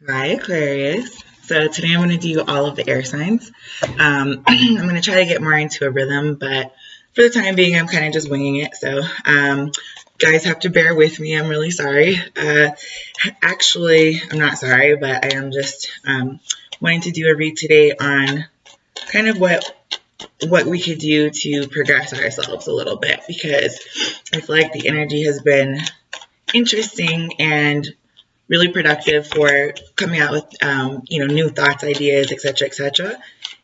Hi, Aquarius. So today I'm going to do all of the air signs. I'm going to try to get more into a rhythm, but for the time being, I'm kind of just winging it. So guys have to bear with me. I'm really sorry. Actually, I'm not sorry, but I am just wanting to do a read today on kind of what we could do to progress ourselves a little bit, because I feel like the energy has been interesting and really productive for coming out with new thoughts, ideas, etc., etc.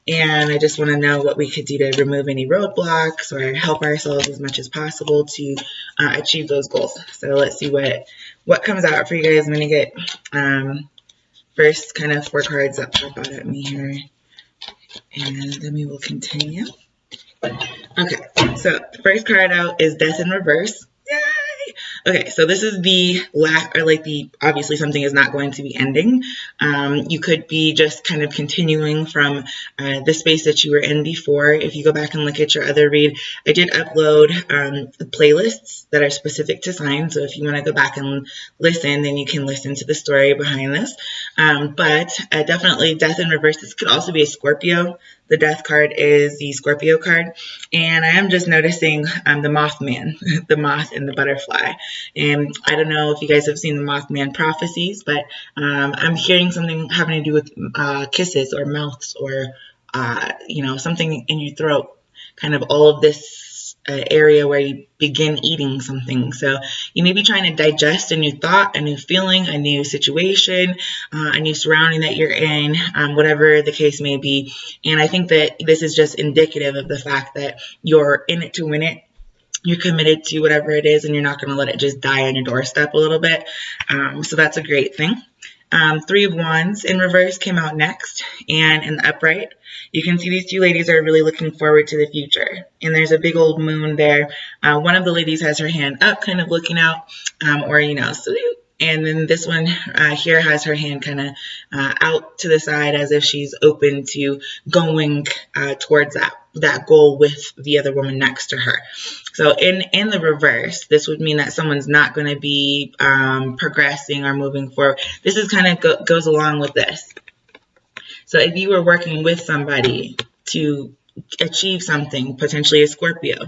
And I just want to know what we could do to remove any roadblocks or help ourselves as much as possible to achieve those goals. So let's see what comes out for you guys. I'm going to get first kind of 4 cards that pop out at me here, and then we will continue. Okay, so the first card out is Death in Reverse. Yay! Okay, so this is the last, or like obviously something is not going to be ending. You could be just kind of continuing from the space that you were in before. If you go back and look at your other read, I did upload playlists that are specific to signs. So if you want to go back and listen, then you can listen to the story behind this. But definitely Death in Reverse. This could also be a Scorpio. The Death card is the Scorpio card. And I am just noticing the Mothman, the moth and the butterfly. And I don't know if you guys have seen the Mothman prophecies, but I'm hearing something having to do with kisses or mouths or, something in your throat. Kind of all of this area where you begin eating something. So you may be trying to digest a new thought, a new feeling, a new situation, a new surrounding that you're in, whatever the case may be. And I think that this is just indicative of the fact that you're in it to win it. You're committed to whatever it is, and you're not going to let it just die on your doorstep a little bit. So that's a great thing. 3 of Wands in reverse came out next, and in the upright, you can see these 2 ladies are really looking forward to the future. And there's a big old moon there. One of the ladies has her hand up, kind of looking out, salute. And then this one here has her hand kind of out to the side as if she's open to going towards that goal with the other woman next to her. So in the reverse, this would mean that someone's not going to be progressing or moving forward. This is kind of goes along with this. So if you were working with somebody to achieve something, potentially a Scorpio,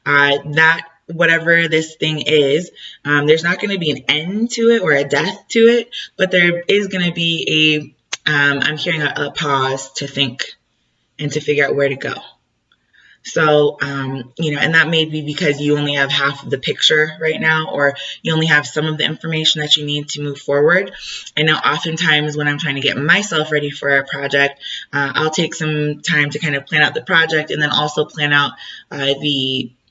that whatever this thing is, there's not going to be an end to it or a death to it, but there is going to be I'm hearing a pause to think and to figure out where to go. So, and that may be because you only have half of the picture right now, or you only have some of the information that you need to move forward. I know oftentimes when I'm trying to get myself ready for a project, I'll take some time to kind of plan out the project and then also plan out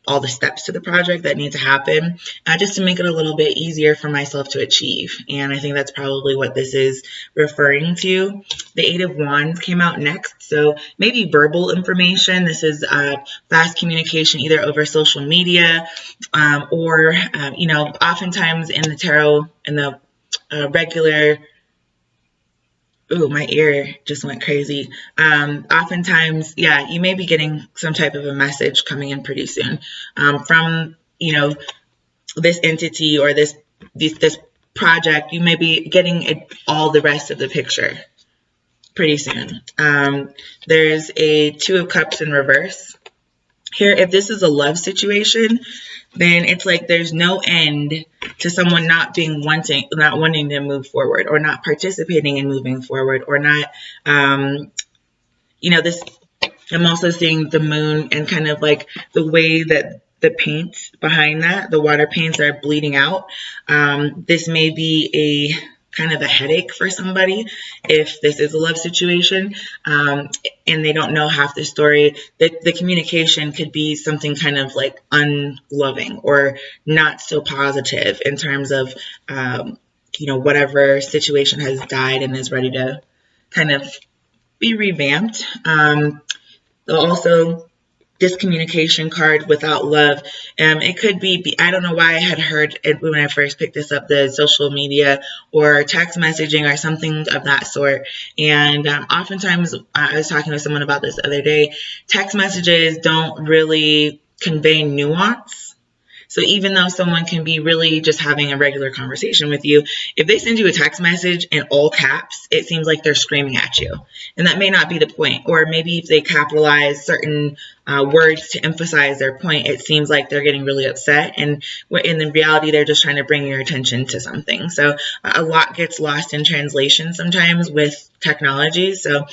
all the steps to the project that need to happen, just to make it a little bit easier for myself to achieve. And I think that's probably what this is referring to. The 8 of Wands came out next. So maybe verbal information. This is fast communication, either over social media or, oftentimes in the tarot, in the regular. Ooh, my ear just went crazy. Oftentimes, you may be getting some type of a message coming in pretty soon from, this entity or this project. You may be getting all the rest of the picture pretty soon. There's a 2 of Cups in reverse. Here, if this is a love situation, then it's like there's no end to someone not wanting to move forward, or not participating in moving forward, or not, this. I'm also seeing the moon and kind of like the way that the paint behind that, the water paints are bleeding out. This may be a kind of a headache for somebody if this is a love situation and they don't know half the story. The communication could be something kind of like unloving or not so positive in terms of whatever situation has died and is ready to kind of be revamped. Also, this communication card without love. It could be, I don't know why I had heard it when I first picked this up, the social media or text messaging or something of that sort. And oftentimes, I was talking with someone about this the other day, text messages don't really convey nuance. So even though someone can be really just having a regular conversation with you, if they send you a text message in all caps, it seems like they're screaming at you. And that may not be the point. Or maybe if they capitalize certain words to emphasize their point, it seems like they're getting really upset. And in reality, they're just trying to bring your attention to something. So a lot gets lost in translation sometimes with technology. So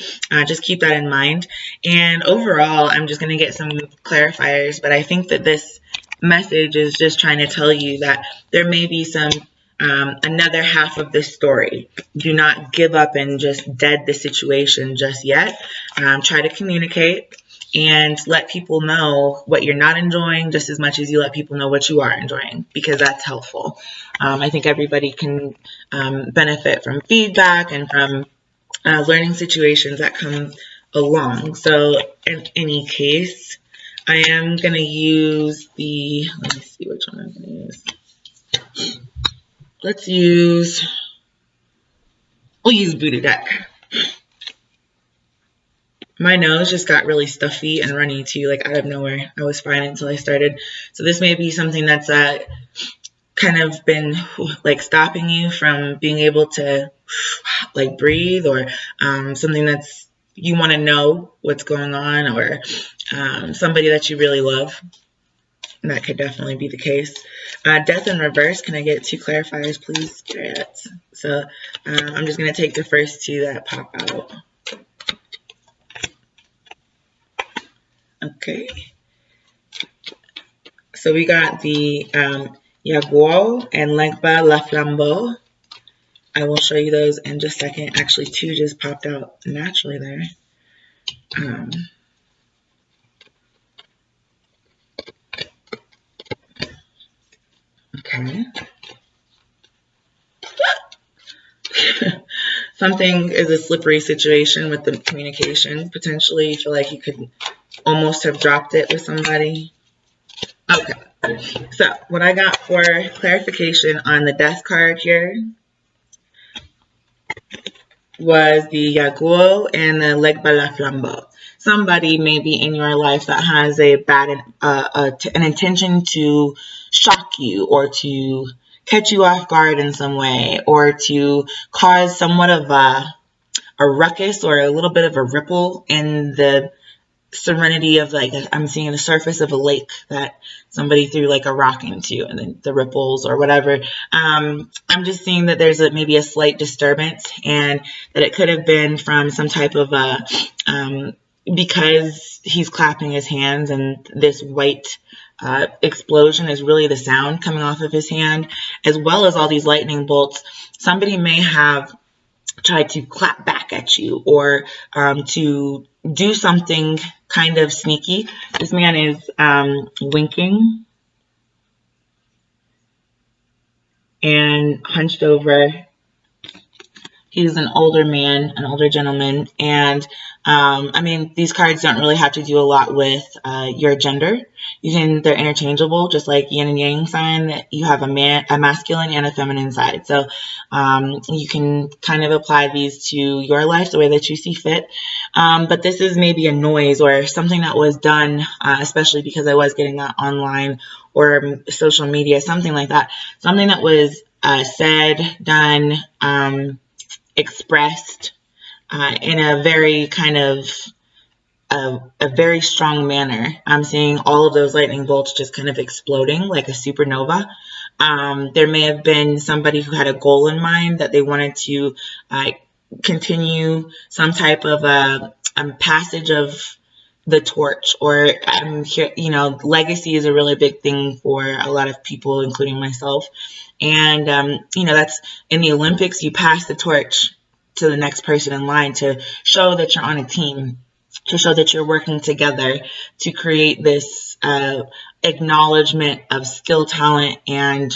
just keep that in mind. And overall, I'm just going to get some clarifiers, but I think that this message is just trying to tell you that there may be some another half of this story. Do not give up and just dead the situation just yet. Try to communicate and let people know what you're not enjoying just as much as you let people know what you are enjoying, because that's helpful. I think everybody can benefit from feedback and from learning situations that come along. So in any case, I am going to use the, let me see which one I'm going to use. We'll use Voodoo Deck. My nose just got really stuffy and runny too, like out of nowhere. I was fine until I started. So this may be something that's kind of been like stopping you from being able to like breathe, or something that's you want to know what's going on, or somebody that you really love. And that could definitely be the case. Death in reverse. Can I get 2 clarifiers, please? So I'm just going to take the first 2 that pop out. Okay. So we got the Yaguo and Legba La Flambeau. I will show you those in just a second. Actually, 2 just popped out naturally there. Okay. Something is a slippery situation with the communication. Potentially, you feel like you could almost have dropped it with somebody. Okay. So what I got for clarification on the death card here was the Yaguo and the Legba La Flambeau. Somebody maybe in your life that has a bad an intention to shock you, or to catch you off guard in some way, or to cause somewhat of a ruckus or a little bit of a ripple in the serenity of, like, I'm seeing the surface of a lake that somebody threw like a rock into, and then the ripples or whatever. I'm just seeing that there's maybe a slight disturbance, and that it could have been from some type of because he's clapping his hands, and this white explosion is really the sound coming off of his hand, as well as all these lightning bolts. Somebody may have tried to clap back at you, or to do something kind of sneaky. This man is winking and hunched over. He's an older man, an older gentleman, and I mean, these cards don't really have to do a lot with your gender. They're interchangeable, just like yin and yang sign. You have a masculine and a feminine side. So you can kind of apply these to your life the way that you see fit. But this is maybe a noise or something that was done, especially because I was getting that online or social media, something like that. Something that was said, done, expressed in a very kind of a very strong manner. I'm seeing all of those lightning bolts just kind of exploding like a supernova. There may have been somebody who had a goal in mind, that they wanted to continue some type of a passage of the torch, or legacy is a really big thing for a lot of people, including myself. And that's in the Olympics, you pass the torch to the next person in line to show that you're on a team, to show that you're working together to create this acknowledgement of skill, talent, and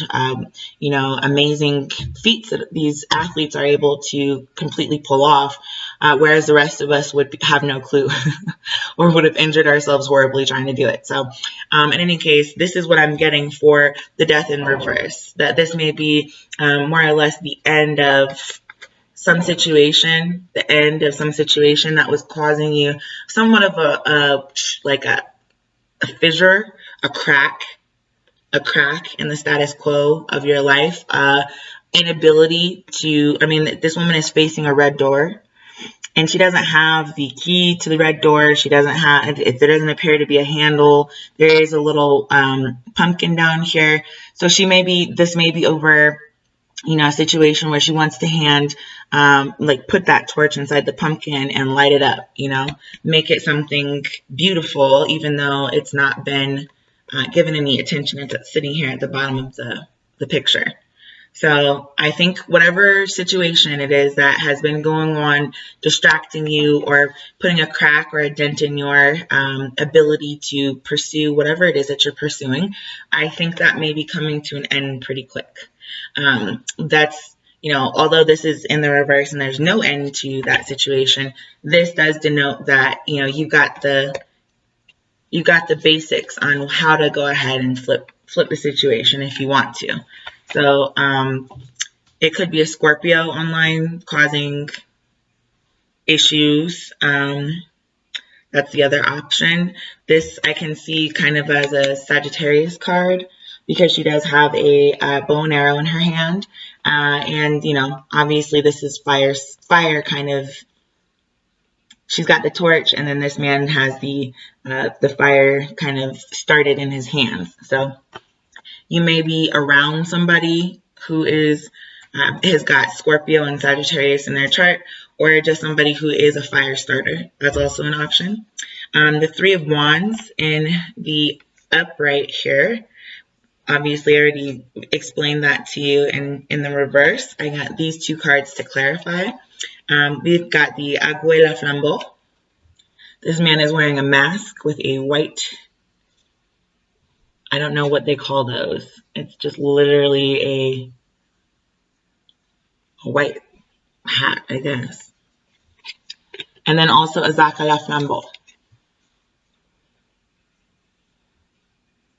amazing feats that these athletes are able to completely pull off, whereas the rest of us would have no clue or would have injured ourselves horribly trying to do it. So in any case, this is what I'm getting for the death in reverse, that this may be more or less the end of some situation, that was causing you somewhat of a fissure, a crack a crack in the status quo of your life, inability to, I mean, this woman is facing a red door, and she doesn't have the key to the red door. She doesn't have, there doesn't appear to be a handle. There is a little pumpkin down here. So this may be over, you know, a situation where she wants to like put that torch inside the pumpkin and light it up, you know, make it something beautiful, even though it's not been given any attention. It's sitting here at the bottom of the picture. So I think whatever situation it is that has been going on, distracting you or putting a crack or a dent in your ability to pursue whatever it is that you're pursuing, I think that may be coming to an end pretty quick. That's, you know, although this is in the reverse and there's no end to that situation, this does denote that, you know, you got the basics on how to go ahead and flip the situation if you want to. So it could be a Scorpio online causing issues. That's the other option. This I can see kind of as a Sagittarius card, because she does have a bow and arrow in her hand. And, you know, obviously this is fire kind of. She's got the torch, and then this man has the fire kind of started in his hands. So you may be around somebody who has got Scorpio and Sagittarius in their chart, or just somebody who is a fire starter. That's also an option. The Three of Wands in the upright here. Obviously, I already explained that to you. In the reverse, I got these two cards to clarify. We've got the Abuela Flambeau. This man is wearing a mask with a white, I don't know what they call those. It's just literally a white hat, I guess. And then also a Zakala Flambeau.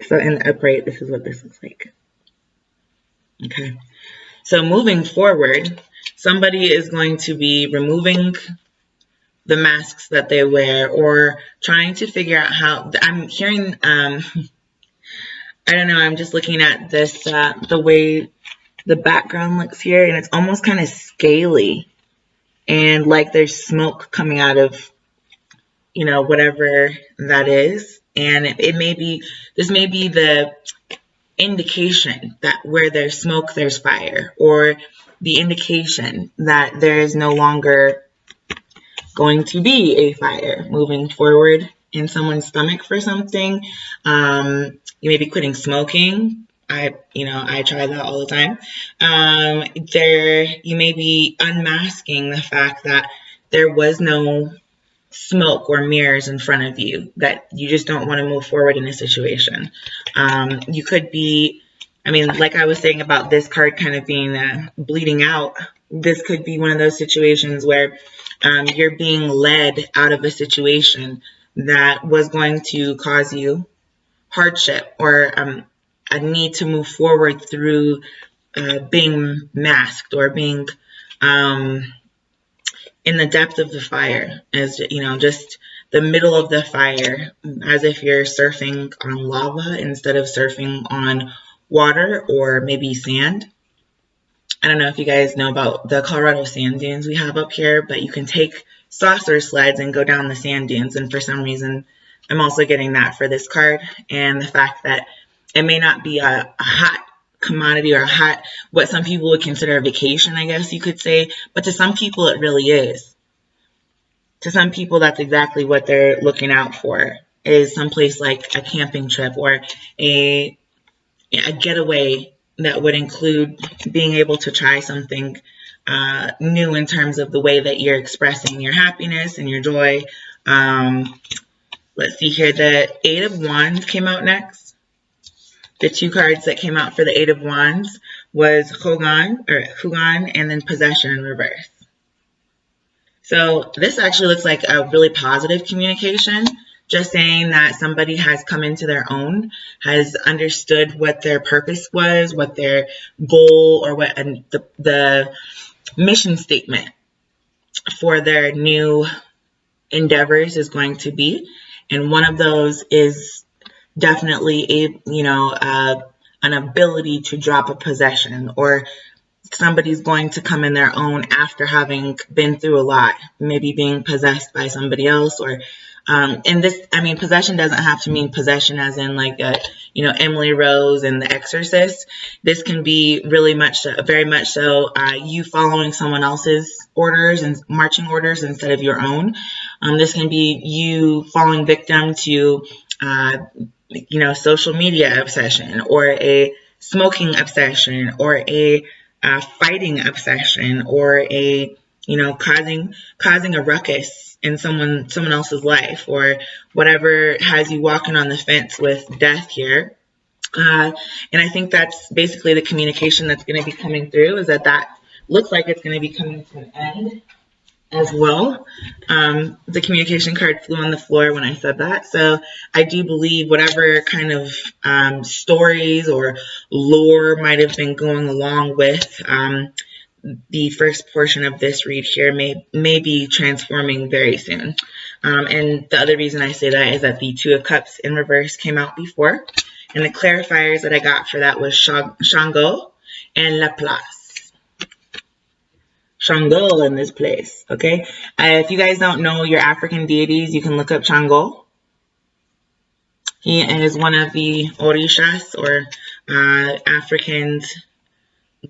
So in the upright, this is what this looks like. Okay. So moving forward, somebody is going to be removing the masks that they wear, or trying to figure out how. I'm hearing, I don't know, I'm just looking at this, the way the background looks here, and it's almost kind of scaly, and like there's smoke coming out of, you know, whatever that is. And this may be the indication that where there's smoke, there's fire, or the indication that there is no longer going to be a fire moving forward in someone's stomach for something. You may be quitting smoking. I try that all the time. You may be unmasking the fact that there was no smoke or mirrors in front of you, that you just don't want to move forward in a situation. You could be, I mean, like I was saying about this card kind of being bleeding out, this could be one of those situations where you're being led out of a situation that was going to cause you hardship, or a need to move forward through being masked, or being in the depth of the fire, as you know, just the middle of the fire, as if you're surfing on lava instead of surfing on water or maybe sand. I don't know if you guys know about the Colorado sand dunes we have up here, but you can take saucer sleds and go down the sand dunes. And for some reason, I'm also getting that for this card, and the fact that it may not be a hot commodity, or what some people would consider a vacation, I guess you could say, but to some people it really is. To some people, that's exactly what they're looking out for, is someplace like a camping trip, or a getaway that would include being able to try something new in terms of the way that you're expressing your happiness and your joy. Let's see here, the Eight of Wands came out next. The two cards that came out for the Eight of Wands was Hugan, and then Possession in reverse. So this actually looks like a really positive communication, just saying that somebody has come into their own, has understood what their purpose was, what their goal, or what the mission statement for their new endeavors is going to be. And one of those is definitely an ability to drop a possession, or somebody's going to come in their own after having been through a lot, maybe being possessed by somebody else, or and this, I mean, possession doesn't have to mean possession as in like Emily Rose and The Exorcist. This can be really very much so, you following someone else's orders and marching orders instead of your own. This can be you falling victim to social media obsession, or a smoking obsession, or a fighting obsession, or a causing a ruckus in someone else's life, or whatever has you walking on the fence with death here. And I think that's basically the communication that's going to be coming through, is that looks like it's going to be coming to an end as well. The communication card flew on the floor when I said that. So I do believe whatever kind of stories or lore might have been going along with the first portion of this read here may be transforming very soon. And the other reason I say that is that the Two of Cups in reverse came out before. And the clarifiers that I got for that was Shango and Laplace. Shango in this place, okay? If you guys don't know your African deities, you can look up Shango. He is one of the Orishas, or Africans'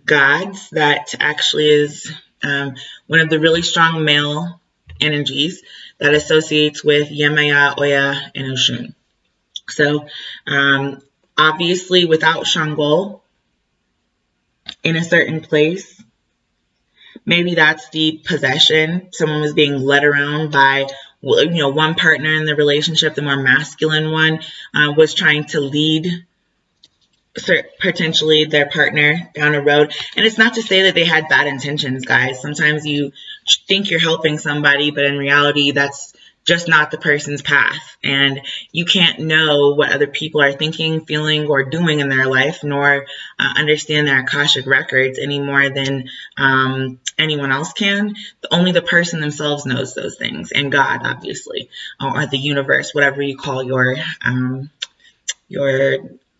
gods, that actually is one of the really strong male energies that associates with Yemaya, Oya, and Oshun. So obviously without Shango in a certain place, maybe that's the possession. Someone was being led around by one partner in the relationship, the more masculine one, was trying to lead potentially their partner down a road. And it's not to say that they had bad intentions, guys. Sometimes you think you're helping somebody, but in reality, that's just not the person's path. And you can't know what other people are thinking, feeling, or doing in their life, nor understand their Akashic records any more than anyone else can. Only the person themselves knows those things, and God, obviously, or the universe, whatever you call your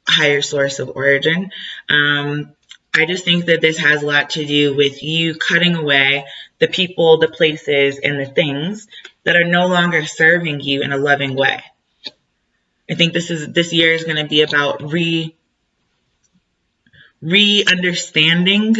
higher source of origin. I just think that this has a lot to do with you cutting away the people, the places, and the things that are no longer serving you in a loving way. I think this year is going to be about re-understanding,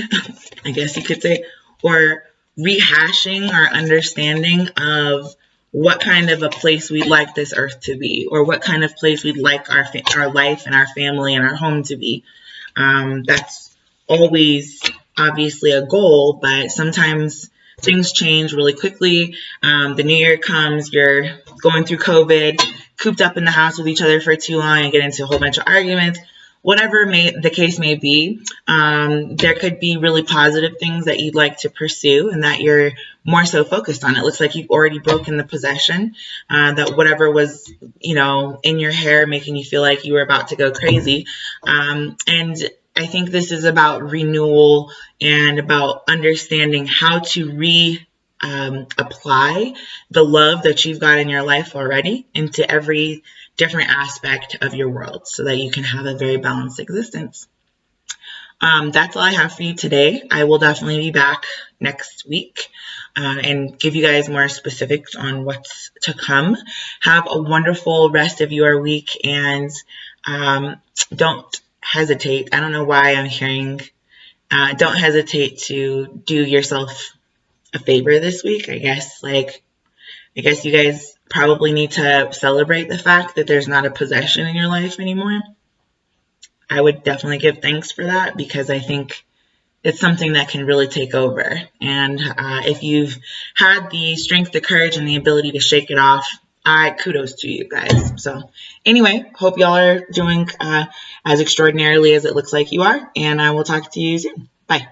I guess you could say, or rehashing our understanding of what kind of a place we'd like this earth to be, or what kind of place we'd like our life and our family and our home to be. That's always obviously a goal, but sometimes things change really quickly. The new year comes, you're going through COVID, cooped up in the house with each other for too long, and get into a whole bunch of arguments. Whatever the case may be, there could be really positive things that you'd like to pursue and that you're more so focused on. It looks like you've already broken the possession, that whatever was, in your hair making you feel like you were about to go crazy. And I think this is about renewal and about understanding how to apply the love that you've got in your life already into every different aspect of your world, so that you can have a very balanced existence. That's all I have for you today. I will definitely be back next week and give you guys more specifics on what's to come. Have a wonderful rest of your week, and don't hesitate. I don't know why I'm hearing don't hesitate to do yourself a favor this week. I guess you guys probably need to celebrate the fact that there's not a possession in your life anymore. I would definitely give thanks for that, because I think it's something that can really take over. And if you've had the strength, the courage, and the ability to shake it off, kudos to you guys. So anyway, hope y'all are doing as extraordinarily as it looks like you are, and I will talk to you soon. Bye.